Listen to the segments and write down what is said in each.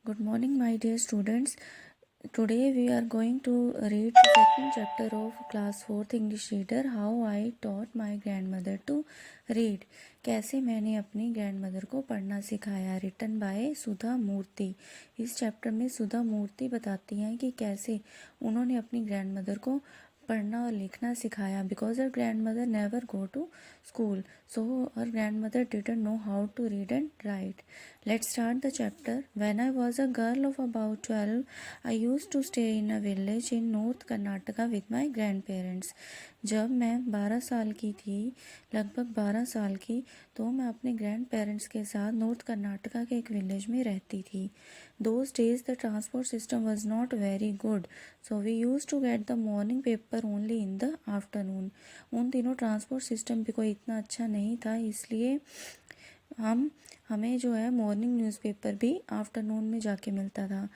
Good morning, my dear students. Today we are going to read the second chapter of class 4th English reader, How I taught my grandmother to read. कैसे मैंने अपनी grandmother को पढ़ना सिखाया. Written by सुधा मूर्ति. इस chapter में सुधा मूर्ति बताती हैं कि कैसे उन्होंने अपनी ग्रैंडमदर को पढ़ना और लिखना सिखाया. Because her grandmother never go to school, so her grandmother didn't know how to read and write. Let's start the chapter. When I was a girl of about 12, I used to stay in a village in North Karnataka with my grandparents. जब मैं 12 साल की थी, लगभग 12 साल की, तो मैं अपने ग्रैंड पेरेंट्स के साथ नॉर्थ कर्नाटका के एक विलेज में रहती थी. Those days the transport system was not very good, so we used to get the morning paper only in the afternoon. उन दिनों ट्रांसपोर्ट सिस्टम भी कोई इतना अच्छा नहीं था, इसलिए हमें जो है मॉर्निंग न्यूज़पेपर भी आफ्टरनून में जाके मिलता था.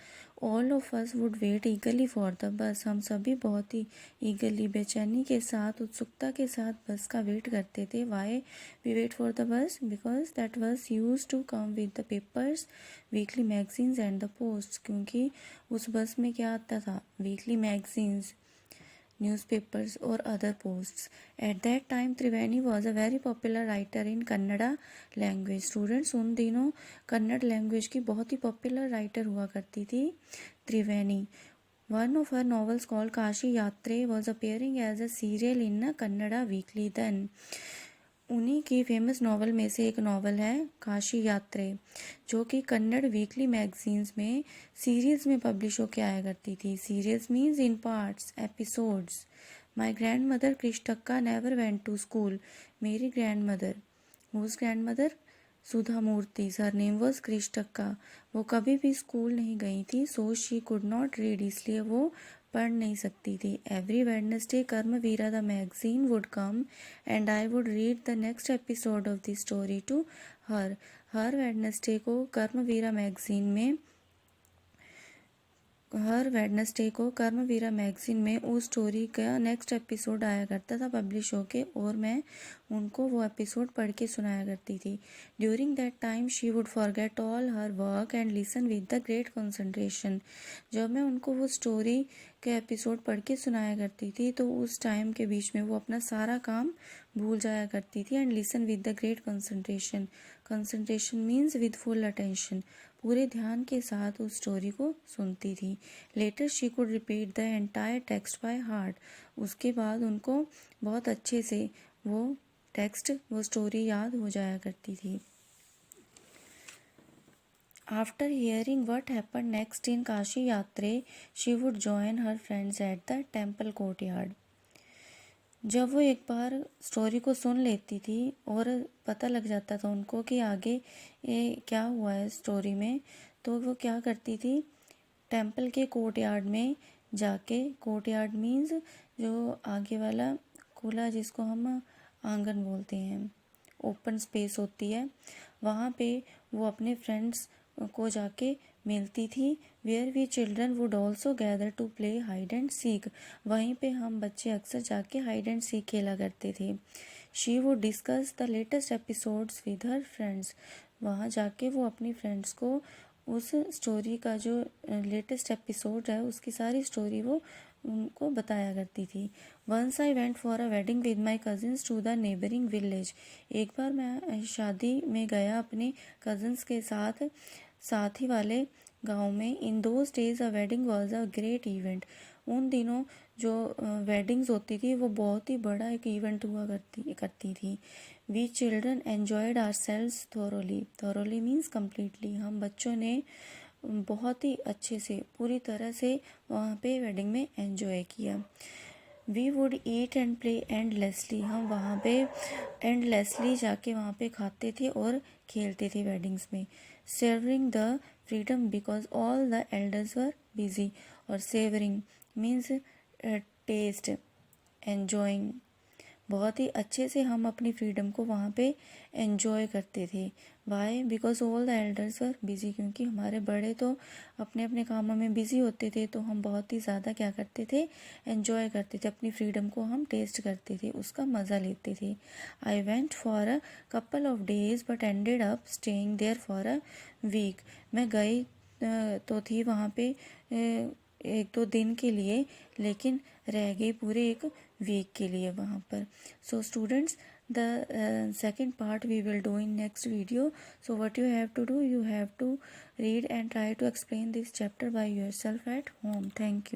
All of us would wait eagerly for the bus. हम सभी बहुत ही ईगरली, बेचैनी के साथ, उत्सुकता के साथ बस का वेट करते थे. Why we wait for the bus? Because that bus use to come with the papers, weekly magazines and the post. क्योंकि उस बस में क्या आता था? Weekly magazines, newspapers or other posts. At that time Triveni was a very popular writer in Kannada language. Students, उन दिनों Kannada language की बहुत ही पॉपुलर राइटर हुआ करती थी त्रिवेणी. One of her novels called Kashi Yatre was appearing as a serial in a Kannada weekly then. उन्हीं की famous novel में से एक नॉवल है काशी यात्रे, जो कि कन्नड़ वीकली मैगजीन्स में सीरीज में पब्लिश होकर आया करती थी. Series means in parts, episodes. My grand mother Krishtakka never went to school. मेरी grand mother, whose grand mother? Sudha Murthy. Her name was Krishtakka. वो कभी भी स्कूल नहीं गई थी. So she could not read, इसलिए वो पढ़ नहीं सकती थी. Every Wednesday Karmaveera the magazine would come and I would read the next episode of the story to her. हर वेडनेसडे को कर्मवीरा मैगजीन में उस स्टोरी का नेक्स्ट एपिसोड आया करता था पब्लिश होके, और मैं उनको वो एपिसोड पढ़ के सुनाया करती थी. During that time she would forget all her work and listen with the great concentration. जब मैं उनको वो स्टोरी के एपिसोड पढ़ के सुनाया करती थी तो उस टाइम के बीच में वो अपना सारा काम भूल जाया करती थी. And listen with the great concentration. Concentration means with full attention. पूरे ध्यान के साथ उस स्टोरी को सुनती थी. Later she could repeat the entire text by heart. उसके बाद उनको बहुत अच्छे से वो टेक्स्ट, वो स्टोरी याद हो जाया करती थी. After hearing what happened next in Kashi Yatre, she would join her friends at the temple courtyard. जब वो एक बार स्टोरी को सुन लेती थी और पता लग जाता था उनको कि आगे ये क्या हुआ है स्टोरी में, तो वो क्या करती थी? टेम्पल के कोर्टयार्ड में जाके, कोर्टयार्ड मीन्स जो आगे वाला खुला, जिसको हम आंगन बोलते हैं, ओपन स्पेस होती है, वहाँ पे वो अपने फ्रेंड्स को जाके मिलती थी. Where we children would also gather to play hide and seek. वहीं पे हम बच्चे अक्सर जाके हाइड एंड सीक खेला करते थे. She would discuss the latest episodes with her friends. वहाँ जाके वो अपनी फ्रेंड्स को उस स्टोरी का जो लेटेस्ट एपिसोड है उसकी सारी स्टोरी वो उनको बताया करती थी. Once I went for a wedding with my cousins to the neighbouring village. एक बार मैं शादी में गया अपने कजिन्स के साथ ही वाले गांव में. In those days a wedding was a great event. उन दिनों जो वेडिंग्स होती थी वो बहुत ही बड़ा एक इवेंट हुआ करती थी. We children enjoyed ourselves thoroughly means completely. हम बच्चों ने बहुत ही अच्छे से, पूरी तरह से वहाँ पे वेडिंग में एंजॉय किया. We would eat and play endlessly. हम वहाँ पे एंडलेसली जाके वहाँ पे खाते थे और खेलते थे वेडिंग्स में. Savouring the freedom because all the elders were busy. और सेवरिंग मीन्स टेस्ट, एन्जॉइंग. बहुत ही अच्छे से हम अपनी फ्रीडम को वहाँ पे एंजॉय करते थे. Why? Because all the elders were busy. क्योंकि हमारे बड़े तो अपने अपने कामों में बिजी होते थे, तो हम बहुत ही ज़्यादा क्या करते थे? एंजॉय करते थे. अपनी फ्रीडम को हम टेस्ट करते थे, उसका मज़ा लेते थे. I went for a couple of days but ended up staying there for a week. मैं गई तो थी वहाँ पे 1-2 दिन के लिए, लेकिन रह गई पूरे एक वीक के लिए वहाँ पर. So students, the second part we will do in next video. So what you have to do, you have to read and try to explain this chapter by yourself at home. Thank you.